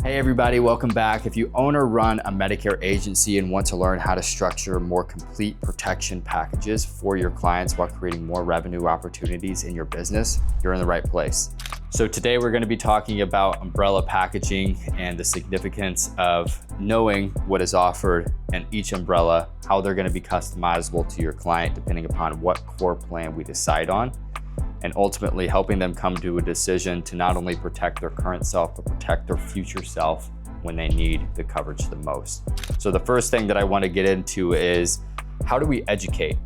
Hey everybody, welcome back. If you own or run a Medicare agency and want to learn how to structure more complete protection packages for your clients while creating more revenue opportunities in your business, you're in the right place. So today we're going to be talking about umbrella packaging and the significance of knowing what is offered in each umbrella, how they're going to be customizable to your client depending upon what core plan we decide on, and ultimately helping them come to a decision to not only protect their current self, but protect their future self when they need the coverage the most. So the first thing that I want to get into is, how do we educate?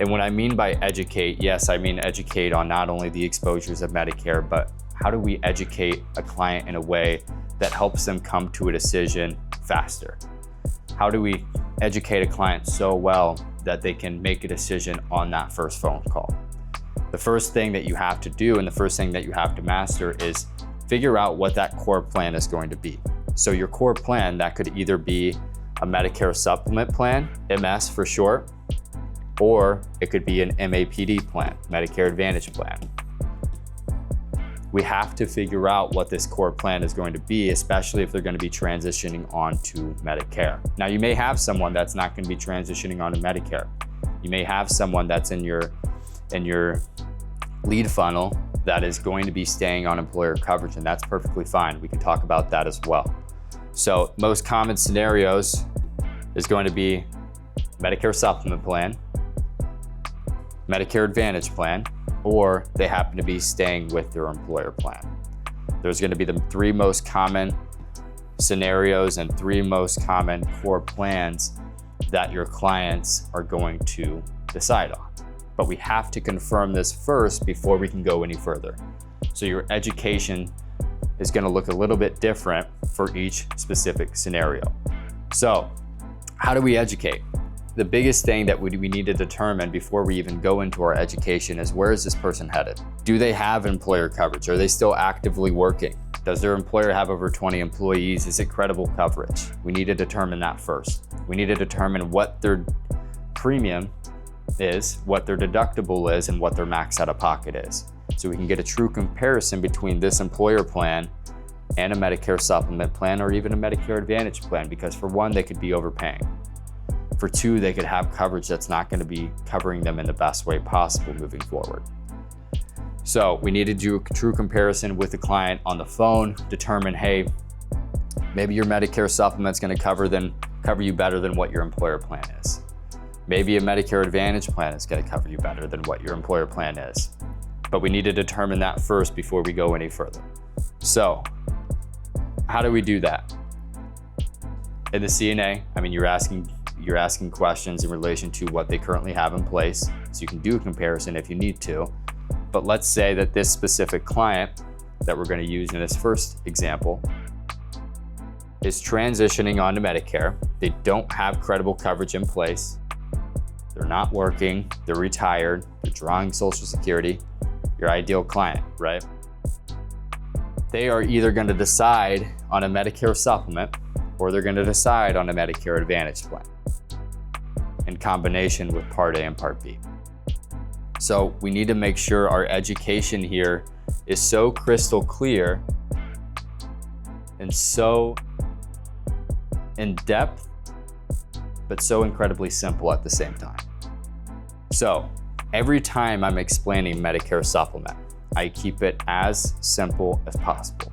And what I mean by educate, yes, I mean educate on not only the exposures of Medicare, but how do we educate a client in a way that helps them come to a decision faster? How do we educate a client so well that they can make a decision on that first phone call? The first thing that you have to do and the first thing that you have to master is figure out what that core plan is going to be. So your core plan, that could either be a Medicare supplement plan, MS for short, or it could be an MAPD plan, Medicare Advantage plan. We have to figure out what this core plan is going to be, especially if they're going to be transitioning on to Medicare. Now, you may have someone that's not going to be transitioning on to Medicare. You may have someone that's in your lead funnel that is going to be staying on employer coverage, and that's perfectly fine. We can talk about that as well. So most common scenarios is going to be Medicare supplement plan, Medicare Advantage plan, or they happen to be staying with their employer plan. There's going to be the three most common scenarios and three most common core plans that your clients are going to decide on. But we have to confirm this first before we can go any further. So your education is going to look a little bit different for each specific scenario. So how do we educate? The biggest thing that we need to determine before we even go into our education is, where is this person headed? Do they have employer coverage? Are they still actively working? Does their employer have over 20 employees? Is it credible coverage? We need to determine that first. We need to determine what their premium is, what their deductible is, and what their max out of pocket is. So we can get a true comparison between this employer plan and a Medicare supplement plan, or even a Medicare Advantage plan, because for one, they could be overpaying. For two, they could have coverage that's not going to be covering them in the best way possible moving forward. So we need to do a true comparison with the client on the phone, determine, hey, maybe your Medicare supplement's going to cover you better than what your employer plan is. Maybe a Medicare Advantage plan is going to cover you better than what your employer plan is. But we need to determine that first before we go any further. So how do we do that? In the CNA, you're asking questions in relation to what they currently have in place, so you can do a comparison if you need to. But let's say that this specific client that we're going to use in this first example is transitioning onto Medicare. They don't have credible coverage in place. They're not working, they're retired, they're drawing Social Security, your ideal client, right? They are either going to decide on a Medicare supplement, or they're going to decide on a Medicare Advantage plan in combination with Part A and Part B. So we need to make sure our education here is so crystal clear and so in depth, but so incredibly simple at the same time. So every time I'm explaining Medicare supplement, I keep it as simple as possible.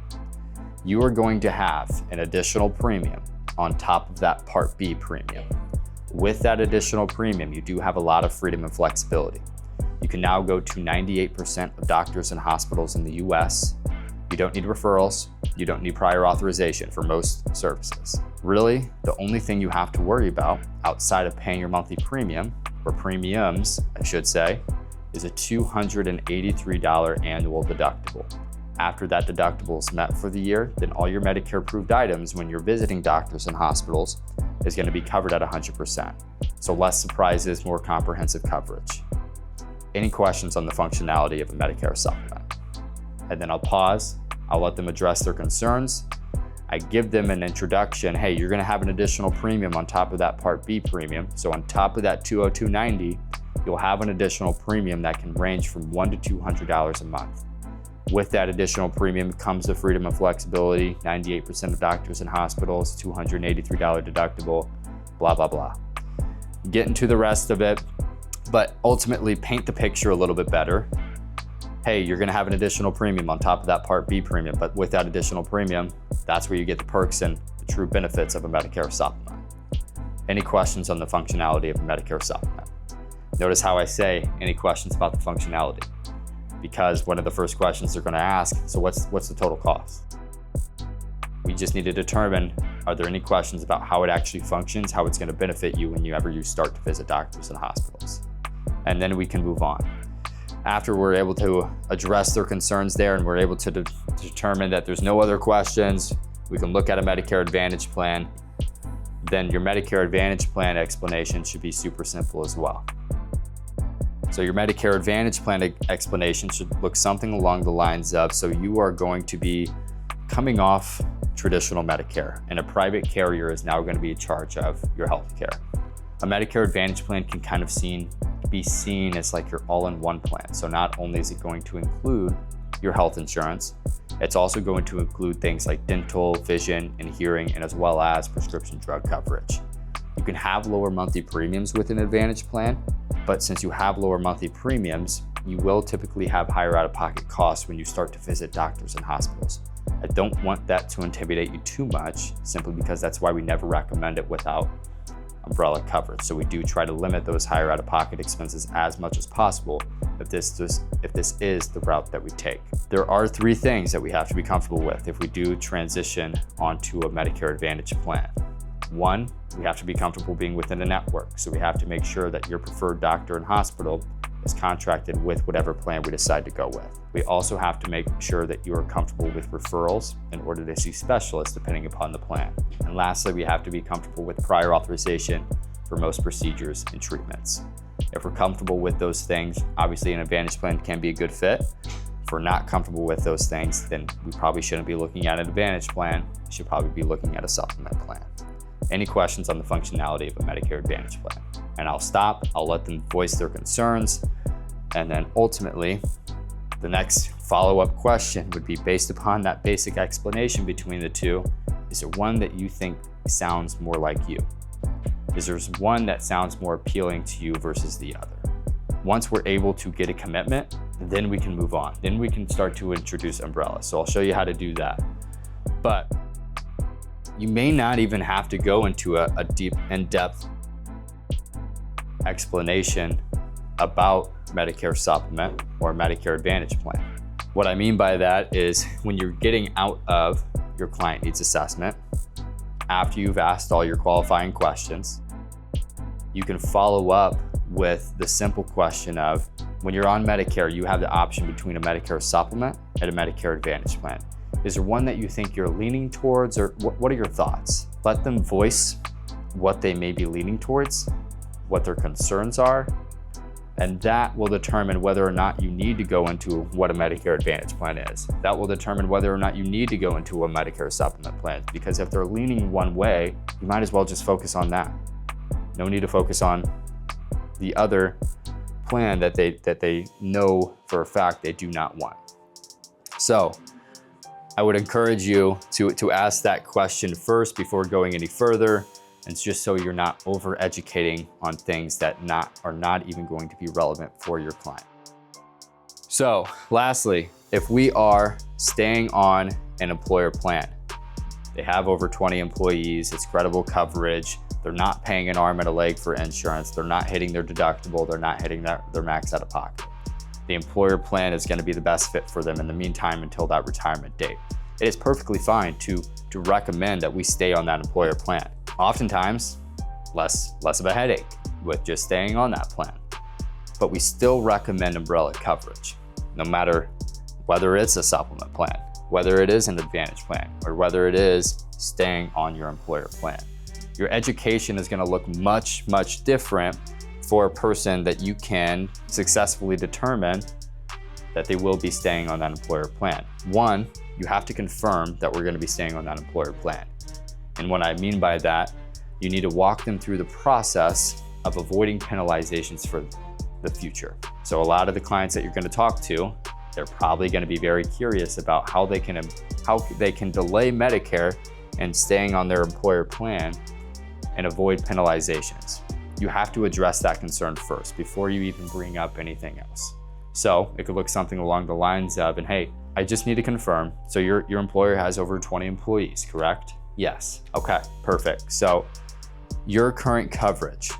You are going to have an additional premium on top of that Part B premium. With that additional premium, you do have a lot of freedom and flexibility. You can now go to 98% of doctors and hospitals in the US. You don't need referrals. You don't need prior authorization for most services. Really, the only thing you have to worry about outside of paying your monthly premium, or premiums, I should say, is a $283 annual deductible. After that deductible is met for the year, then all your Medicare approved items when you're visiting doctors and hospitals is going to be covered at 100%. So less surprises, more comprehensive coverage. Any questions on the functionality of a Medicare supplement? And then I'll pause, I'll let them address their concerns. I give them an introduction. Hey, you're going to have an additional premium on top of that Part B premium. So on top of that $202.90, you'll have an additional premium that can range from $100 to $200 a month. With that additional premium comes the freedom and flexibility, 98% of doctors and hospitals, $283 deductible, blah, blah, blah. Get into the rest of it, but ultimately paint the picture a little bit better. Hey, you're gonna have an additional premium on top of that Part B premium, but with that additional premium, that's where you get the perks and the true benefits of a Medicare supplement. Any questions on the functionality of a Medicare supplement? Notice how I say any questions about the functionality, because one of the first questions they're gonna ask, so what's the total cost? We just need to determine, are there any questions about how it actually functions, how it's gonna benefit you whenever you start to visit doctors and hospitals? And then we can move on. After we're able to address their concerns there and we're able to determine that there's no other questions, we can look at a Medicare Advantage plan. Then your Medicare Advantage plan explanation should be super simple as well. So your Medicare Advantage plan explanation should look something along the lines of, so you are going to be coming off traditional Medicare and a private carrier is now going to be in charge of your health care. A Medicare Advantage plan can kind of be seen as like your all-in-one plan. So not only is it going to include your health insurance, it's also going to include things like dental, vision, and hearing, and as well as prescription drug coverage. You can have lower monthly premiums with an Advantage plan, but since you have lower monthly premiums, you will typically have higher out-of-pocket costs when you start to visit doctors and hospitals. I don't want that to intimidate you too much, simply because that's why we never recommend it without umbrella coverage. So we do try to limit those higher out-of-pocket expenses as much as possible if this is the route that we take. There are 3 things that we have to be comfortable with if we do transition onto a Medicare Advantage plan. 1, we have to be comfortable being within a network. So we have to make sure that your preferred doctor and hospital is contracted with whatever plan we decide to go with. We also have to make sure that you are comfortable with referrals in order to see specialists depending upon the plan. And lastly, we have to be comfortable with prior authorization for most procedures and treatments. If we're comfortable with those things, obviously an Advantage plan can be a good fit. If we're not comfortable with those things, then we probably shouldn't be looking at an Advantage plan. We should probably be looking at a supplement plan. Any questions on the functionality of a Medicare Advantage plan? And I'll stop, I'll let them voice their concerns, and then ultimately, the next follow-up question would be based upon that basic explanation between the two. Is there one that you think sounds more like you? Is there one that sounds more appealing to you versus the other? Once we're able to get a commitment, then we can move on. Then we can start to introduce umbrellas. So I'll show you how to do that. But you may not even have to go into a deep, in-depth explanation about Medicare supplement or Medicare Advantage plan. What I mean by that is when you're getting out of your client needs assessment, after you've asked all your qualifying questions, you can follow up with the simple question of, when you're on Medicare, you have the option between a Medicare supplement and a Medicare Advantage plan. Is there one that you think you're leaning towards, or what are your thoughts? Let them voice what they may be leaning towards, what their concerns are, and that will determine whether or not you need to go into what a Medicare Advantage plan is. That will determine whether or not you need to go into a Medicare supplement plan, because if they're leaning one way, you might as well just focus on that. No need to focus on the other plan that they know for a fact they do not want. So I would encourage you to ask that question first before going any further. And it's just so you're not over-educating on things that are not even going to be relevant for your client. So lastly, if we are staying on an employer plan, they have over 20 employees, it's credible coverage, they're not paying an arm and a leg for insurance, they're not hitting their deductible, they're not hitting their max out of pocket. The employer plan is going to be the best fit for them in the meantime until that retirement date. It is perfectly fine to recommend that we stay on that employer plan. Oftentimes, less of a headache with just staying on that plan. But we still recommend umbrella coverage, no matter whether it's a supplement plan, whether it is an Advantage plan, or whether it is staying on your employer plan. Your education is going to look much different for a person that you can successfully determine that they will be staying on that employer plan. One, you have to confirm that we're going to be staying on that employer plan. And what I mean by that, you need to walk them through the process of avoiding penalizations for the future. So a lot of the clients that you're going to talk to, they're probably going to be very curious about how they can delay Medicare and staying on their employer plan and avoid penalizations. You have to address that concern first before you even bring up anything else. So it could look something along the lines of, and hey, I just need to confirm, so your employer has over 20 employees, correct? Yes. Okay, perfect. So your current coverage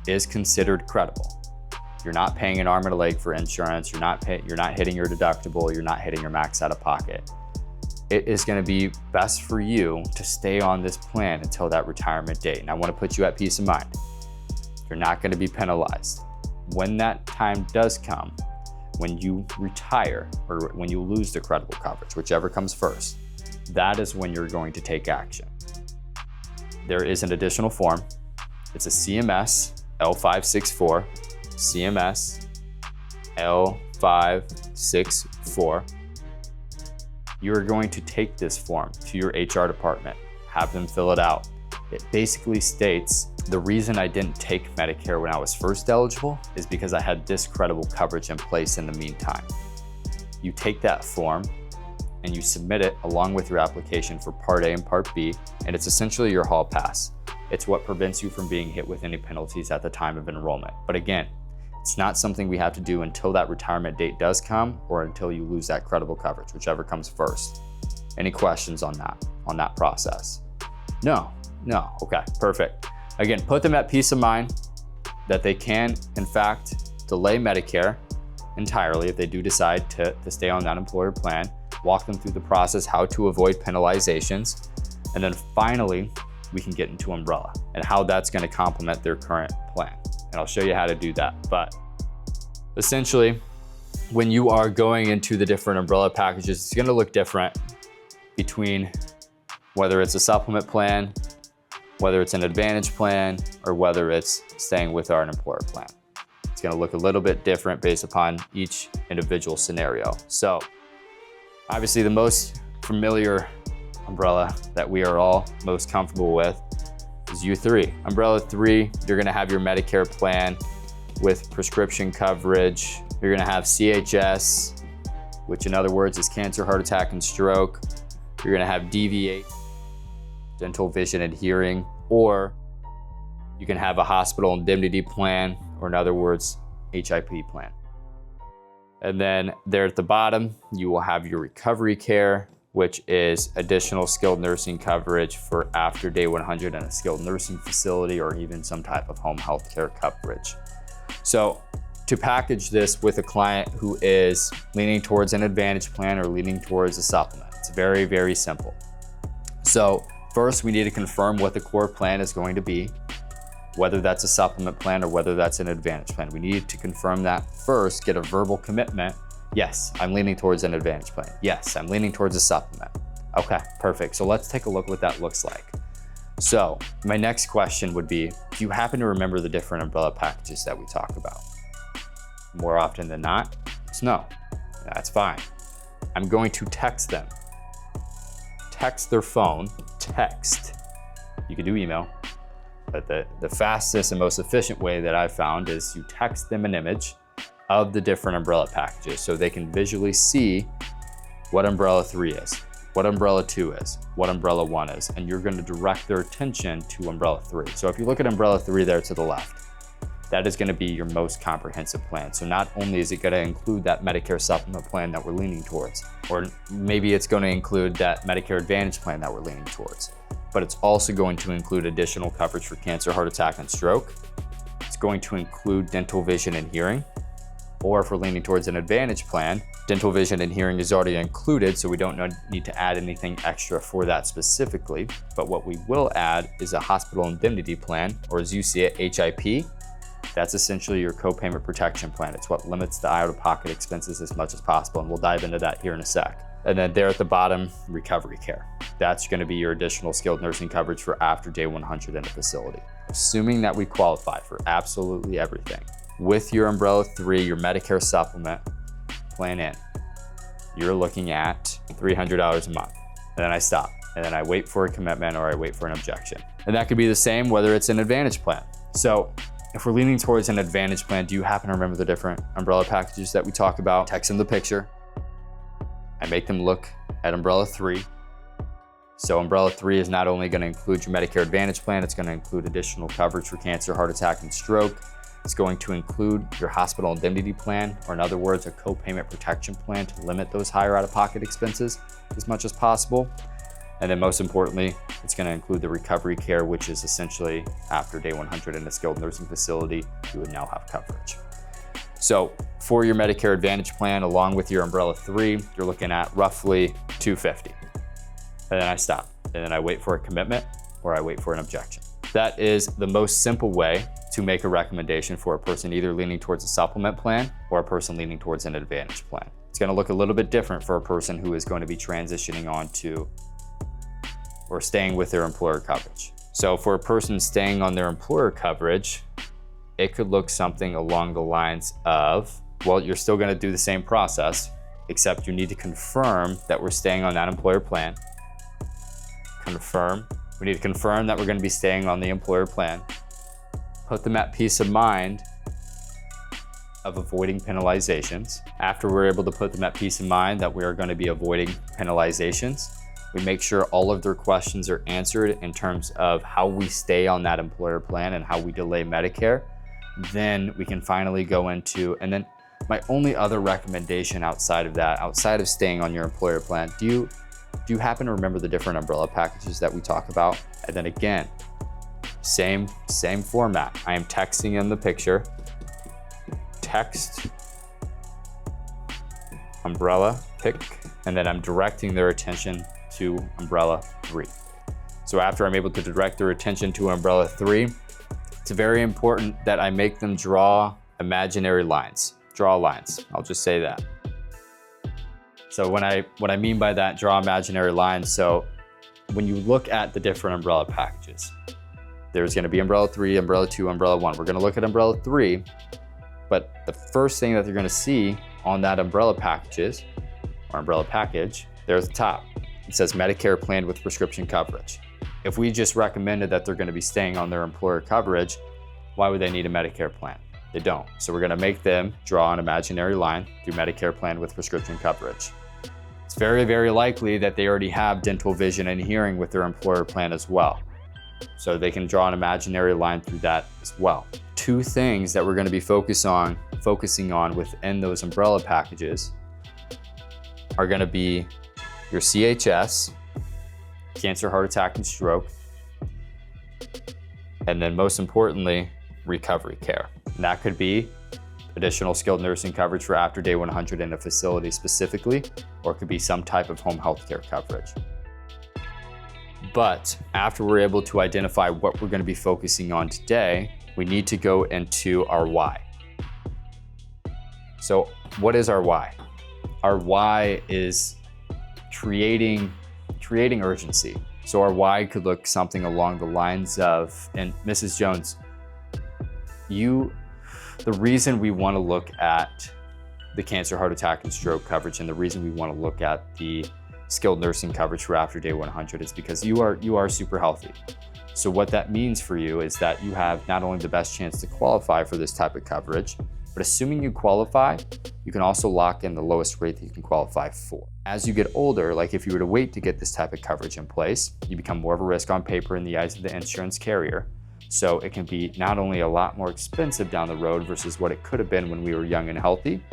is considered credible. You're not paying an arm and a leg for insurance. You're not hitting your deductible. You're not hitting your max out of pocket. It is going to be best for you to stay on this plan until that retirement date. And I want to put you at peace of mind. You're not going to be penalized. When that time does come, when you retire or when you lose the credible coverage, whichever comes first, that is when you're going to take action. There is an additional form. It's a CMS L564. CMS L564. You're going to take this form to your HR department, have them fill it out. It basically states, the reason I didn't take Medicare when I was first eligible is because I had this credible coverage in place in the meantime. You take that form and you submit it along with your application for Part A and Part B, and it's essentially your hall pass. It's what prevents you from being hit with any penalties at the time of enrollment. But again, it's not something we have to do until that retirement date does come or until you lose that credible coverage, whichever comes first. Any questions on that process? No, okay, perfect. Again, put them at peace of mind that they can, in fact, delay Medicare entirely if they do decide to stay on that employer plan. Walk them through the process, how to avoid penalizations. And then finally, we can get into umbrella and how that's going to complement their current plan. And I'll show you how to do that. But essentially, when you are going into the different umbrella packages, it's going to look different between whether it's a supplement plan, whether it's an advantage plan, or whether it's staying with our employer plan. It's going to look a little bit different based upon each individual scenario. So obviously the most familiar umbrella that we are all most comfortable with is U3. Umbrella 3, you're gonna have your Medicare plan with prescription coverage. You're gonna have CHS, which in other words is cancer, heart attack, and stroke. You're gonna have DVH, dental, vision, and hearing, or you can have a hospital indemnity plan, or in other words, HIP plan. And then there at the bottom, you will have your recovery care, which is additional skilled nursing coverage for after day 100 in a skilled nursing facility or even some type of home health care coverage. So to package this with a client who is leaning towards an advantage plan or leaning towards a supplement, it's very, very simple. So first, we need to confirm what the core plan is going to be, whether that's a supplement plan or whether that's an advantage plan. We need to confirm that first, get a verbal commitment. Yes, I'm leaning towards an advantage plan. Yes, I'm leaning towards a supplement. Okay, perfect. So let's take a look what that looks like. So my next question would be, do you happen to remember the different umbrella packages that we talk about? More often than not, it's no. That's fine. I'm going to text them. Text their phone, text. You can do email, but the fastest and most efficient way that I've found is you text them an image of the different umbrella packages so they can visually see what umbrella 3 is, what umbrella 2 is, what umbrella 1 is, and you're going to direct their attention to umbrella 3. So if you look at umbrella 3 there to the left, that is going to be your most comprehensive plan. So not only is it going to include that Medicare supplement plan that we're leaning towards, or maybe it's going to include that Medicare Advantage plan that we're leaning towards, but it's also going to include additional coverage for cancer, heart attack, and stroke. It's going to include dental, vision, and hearing. Or if we're leaning towards an advantage plan, dental, vision, and hearing is already included, so we don't need to add anything extra for that specifically. But what we will add is a hospital indemnity plan, or as you see it, HIP. That's essentially your co-payment protection plan. It's what limits the out-of-pocket expenses as much as possible, and we'll dive into that here in a sec. And then there at the bottom, recovery care. That's going to be your additional skilled nursing coverage for after day 100 in a facility. Assuming that we qualify for absolutely everything. With your umbrella 3, your Medicare supplement plan in, you're looking at $300 a month. And then I stop, and then I wait for a commitment or I wait for an objection. And that could be the same whether it's an advantage plan. So if we're leaning towards an advantage plan, do you happen to remember the different umbrella packages that we talk about? Text them the picture. I make them look at Umbrella 3. So Umbrella 3 is not only going to include your Medicare Advantage plan, it's going to include additional coverage for cancer, heart attack, and stroke. It's going to include your hospital indemnity plan, or in other words, a co-payment protection plan to limit those higher out-of-pocket expenses as much as possible. And then most importantly, it's going to include the recovery care, which is essentially after day 100 in a skilled nursing facility, you would now have coverage. So for your Medicare Advantage plan, along with your Umbrella 3, you're looking at roughly $250. And then I stop, and then I wait for a commitment or I wait for an objection. That is the most simple way to make a recommendation for a person either leaning towards a supplement plan or a person leaning towards an Advantage plan. It's going to look a little bit different for a person who is going to be transitioning on to or staying with their employer coverage. So for a person staying on their employer coverage, it could look something along the lines of, well, you're still going to do the same process, except you need to confirm that we're staying on that employer plan. We need to confirm that we're going to be staying on the employer plan. Put them at peace of mind of avoiding penalizations. After we're able to put them at peace of mind that we are going to be avoiding penalizations, we make sure all of their questions are answered in terms of how we stay on that employer plan and how we delay Medicare. Then we can finally go into, and then my only other recommendation outside of that, outside of staying on your employer plan, do you happen to remember the different umbrella packages that we talk about? And then again, same format. I am texting in the picture, text, umbrella, pick, and then I'm directing their attention to Umbrella 3. So after I'm able to direct their attention to Umbrella 3, it's very important that I make them draw imaginary lines. Draw lines, I'll just say that. So what I mean by that, draw imaginary lines, so when you look at the different umbrella packages, there's going to be Umbrella 3, Umbrella 2, Umbrella 1. We're going to look at Umbrella 3, but the first thing that they're going to see on that umbrella packages, or umbrella package, there at the top, it says Medicare plan with prescription coverage. If we just recommended that they're going to be staying on their employer coverage, why would they need a Medicare plan? They don't. So we're going to make them draw an imaginary line through Medicare plan with prescription coverage. It's very, very likely that they already have dental, vision, and hearing with their employer plan as well. So they can draw an imaginary line through that as well. Two things that we're going to be focusing on within those umbrella packages are going to be your CHS, cancer, heart attack, and stroke, and then most importantly, recovery care. And that could be additional skilled nursing coverage for after day 100 in a facility specifically, or it could be some type of home health care coverage. But after we're able to identify what we're going to be focusing on today, we need to go into our why. So what is our why? Our why is creating urgency. So our why could look something along the lines of, and Mrs. Jones, the reason we want to look at the cancer, heart attack, and stroke coverage, and the reason we want to look at the skilled nursing coverage for after day 100 is because you are super healthy. So what that means for you is that you have not only the best chance to qualify for this type of coverage, but assuming you qualify, you can also lock in the lowest rate that you can qualify for. As you get older, like if you were to wait to get this type of coverage in place, you become more of a risk on paper in the eyes of the insurance carrier. So it can be not only a lot more expensive down the road versus what it could have been when we were young and healthy,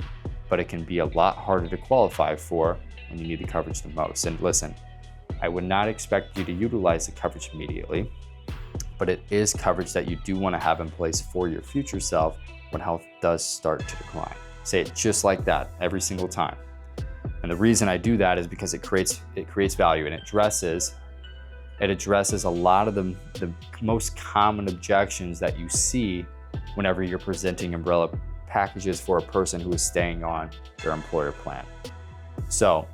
but it can be a lot harder to qualify for when you need the coverage the most. And listen, I would not expect you to utilize the coverage immediately, but it is coverage that you do want to have in place for your future self when health does start to decline. Say it just like that every single time. And the reason I do that is because it creates value, and it addresses a lot of the most common objections that you see whenever you're presenting umbrella packages for a person who is staying on their employer plan. So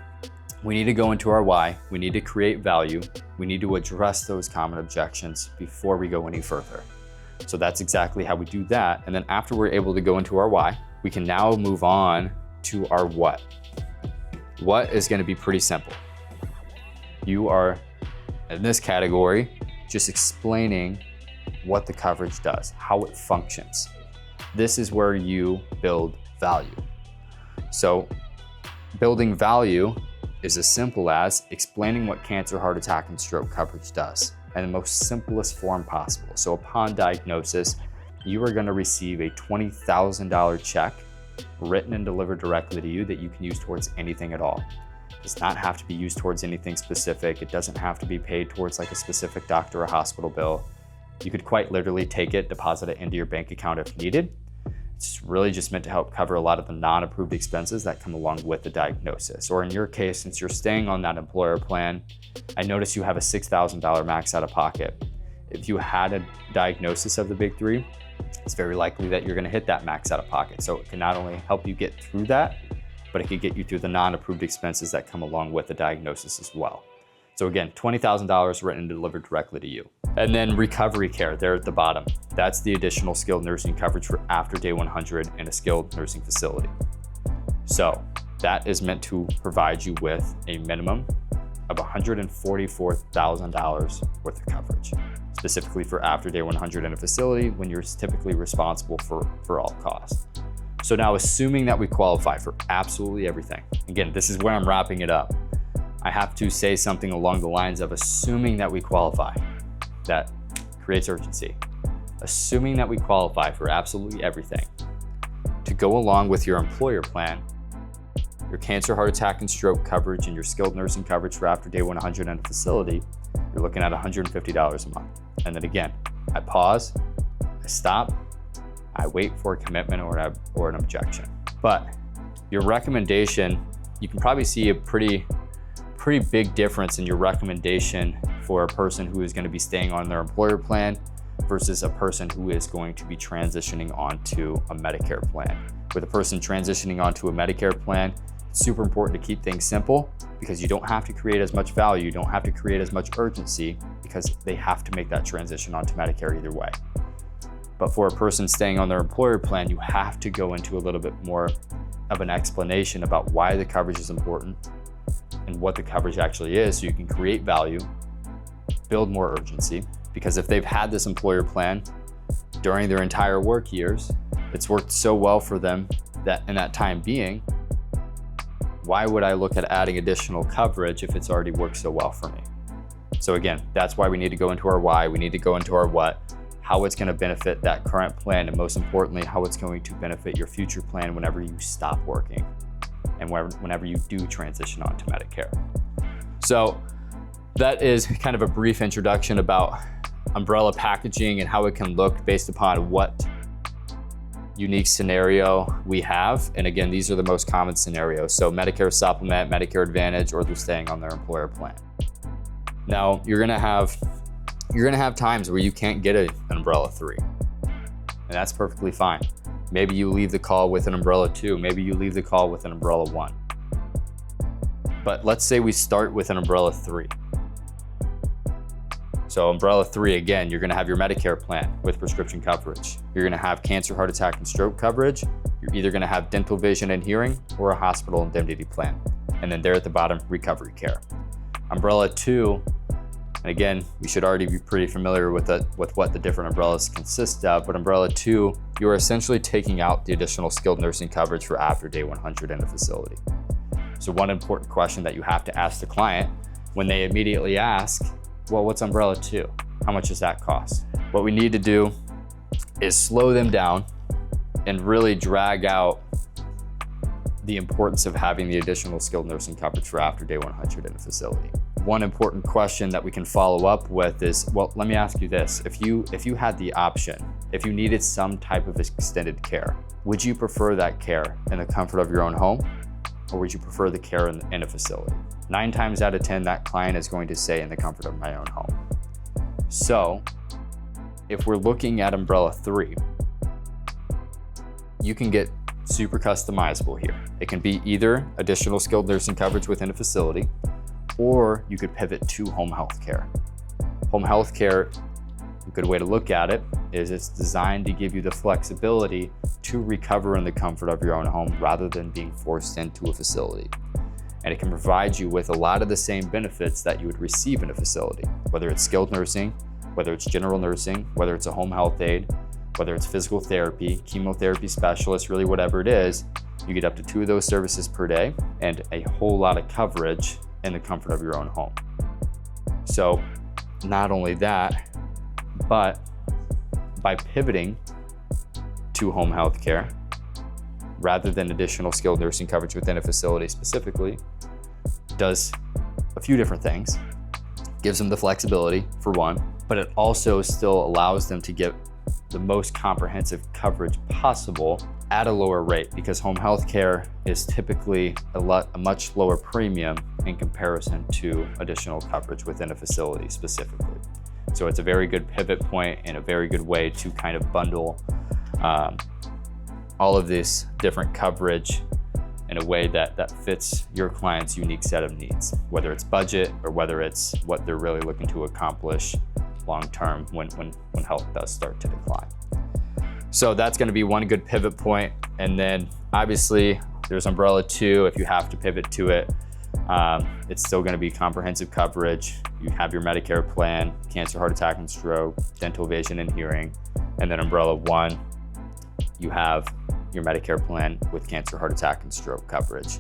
we need to go into our why, we need to create value, we need to address those common objections before we go any further. So that's exactly how we do that. And then after we're able to go into our why, we can now move on to our what. What is going to be pretty simple. You are, in this category, just explaining what the coverage does, how it functions. This is where you build value. So building value is as simple as explaining what cancer, heart attack, and stroke coverage does in the most simplest form possible. So upon diagnosis, you are going to receive a $20,000 check written and delivered directly to you that you can use towards anything at all. It does not have to be used towards anything specific. It doesn't have to be paid towards like a specific doctor or hospital bill. You could quite literally take it, deposit it into your bank account if needed. It's really just meant to help cover a lot of the non-approved expenses that come along with the diagnosis. Or in your case, since you're staying on that employer plan, I notice you have a $6,000 max out of pocket. If you had a diagnosis of the big three, it's very likely that you're going to hit that max out of pocket. So it can not only help you get through that, but it could get you through the non-approved expenses that come along with the diagnosis as well. So again, $20,000 written and delivered directly to you. And then recovery care there at the bottom. That's the additional skilled nursing coverage for after day 100 in a skilled nursing facility. So that is meant to provide you with a minimum of $144,000 worth of coverage, specifically for after day 100 in a facility when you're typically responsible for all costs. So now, assuming that we qualify for absolutely everything, again, this is where I'm wrapping it up. I have to say something along the lines of assuming that we qualify. That creates urgency. Assuming that we qualify for absolutely everything, to go along with your employer plan, your cancer, heart attack, and stroke coverage, and your skilled nursing coverage for after day 100 in a facility, you're looking at $150 a month. And then again, I pause, I stop, I wait for a commitment or an objection. But your recommendation, you can probably see a pretty big difference in your recommendation for a person who is going to be staying on their employer plan versus a person who is going to be transitioning onto a Medicare plan. With a person transitioning onto a Medicare plan, it's super important to keep things simple because you don't have to create as much value, you don't have to create as much urgency because they have to make that transition onto Medicare either way. But for a person staying on their employer plan, you have to go into a little bit more of an explanation about why the coverage is important and what the coverage actually is, so you can create value, build more urgency. Because if they've had this employer plan during their entire work years, it's worked so well for them that in that time being, why would I look at adding additional coverage if it's already worked so well for me? So again, that's why we need to go into our why, we need to go into our what, how it's going to benefit that current plan, and most importantly, how it's going to benefit your future plan whenever you stop working and whenever you do transition onto Medicare. So that is kind of a brief introduction about umbrella packaging and how it can look based upon what unique scenario we have. And again, these are the most common scenarios. So Medicare Supplement, Medicare Advantage, or they're staying on their employer plan. Now, you're gonna have times where you can't get an umbrella 3, and that's perfectly fine. Maybe you leave the call with an umbrella 2, maybe you leave the call with an umbrella 1. But let's say we start with an umbrella 3. So umbrella 3, again, you're gonna have your Medicare plan with prescription coverage. You're gonna have cancer, heart attack, and stroke coverage. You're either gonna have dental, vision, and hearing, or a hospital indemnity plan. And then there at the bottom, recovery care. Umbrella 2, and again, you should already be pretty familiar with what the different umbrellas consist of, but umbrella 2, you are essentially taking out the additional skilled nursing coverage for after day 100 in a facility. So one important question that you have to ask the client when they immediately ask, well, what's umbrella 2? How much does that cost? What we need to do is slow them down and really drag out the importance of having the additional skilled nursing coverage for after day 100 in a facility. One important question that we can follow up with is, well, let me ask you this. If you had the option, if you needed some type of extended care, would you prefer that care in the comfort of your own home, or would you prefer the care in a facility? 9 times out of 10, that client is going to say in the comfort of my own home. So if we're looking at umbrella 3, you can get super customizable here. It can be either additional skilled nursing coverage within a facility, or you could pivot to home health care. Home health care, a good way to look at it is it's designed to give you the flexibility to recover in the comfort of your own home rather than being forced into a facility. And it can provide you with a lot of the same benefits that you would receive in a facility, whether it's skilled nursing, whether it's general nursing, whether it's a home health aide, whether it's physical therapy, chemotherapy specialist, really whatever it is, you get up to 2 of those services per day and a whole lot of coverage in the comfort of your own home. So not only that, but by pivoting to home health care, rather than additional skilled nursing coverage within a facility specifically, does a few different things. Gives them the flexibility, for one, but it also still allows them to get the most comprehensive coverage possible at a lower rate, because home health care is typically a much lower premium in comparison to additional coverage within a facility specifically. So it's a very good pivot point and a very good way to kind of bundle all of this different coverage in a way that fits your client's unique set of needs, whether it's budget or whether it's what they're really looking to accomplish long-term when health does start to decline. So that's gonna be one good pivot point. And then obviously there's umbrella 2. If you have to pivot to it, it's still gonna be comprehensive coverage. You have your Medicare plan, cancer, heart attack, and stroke, dental, vision, and hearing. And then umbrella 1, you have your Medicare plan with cancer, heart attack, and stroke coverage.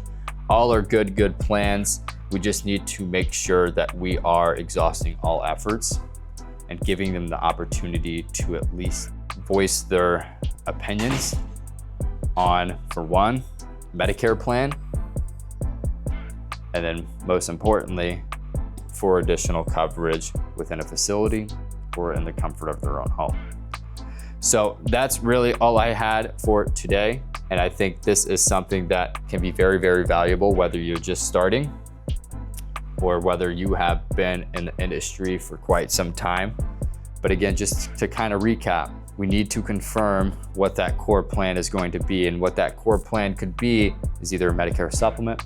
All are good plans. We just need to make sure that we are exhausting all efforts and giving them the opportunity to at least voice their opinions on, for one, Medicare plan, and then most importantly, for additional coverage within a facility or in the comfort of their own home. So that's really all I had for today. And I think this is something that can be very, very valuable, whether you're just starting or whether you have been in the industry for quite some time. But again, just to kind of recap, we need to confirm what that core plan is going to be. And what that core plan could be is either a Medicare supplement,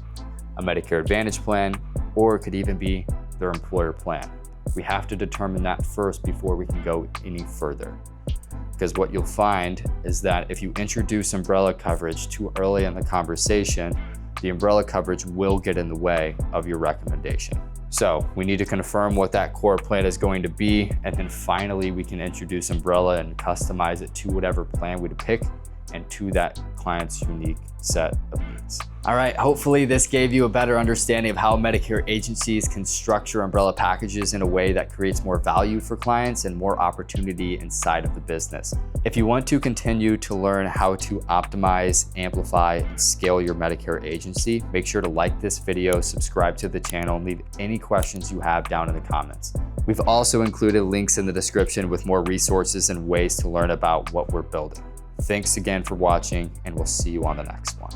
a Medicare Advantage plan, or it could even be their employer plan. We have to determine that first before we can go any further. Because what you'll find is that if you introduce umbrella coverage too early in the conversation, the umbrella coverage will get in the way of your recommendation. So we need to confirm what that core plan is going to be, and then finally we can introduce umbrella and customize it to whatever plan we pick and to that client's unique set of needs. All right, hopefully this gave you a better understanding of how Medicare agencies can structure umbrella packages in a way that creates more value for clients and more opportunity inside of the business. If you want to continue to learn how to optimize, amplify, and scale your Medicare agency, make sure to like this video, subscribe to the channel, and leave any questions you have down in the comments. We've also included links in the description with more resources and ways to learn about what we're building. Thanks again for watching, and we'll see you on the next one.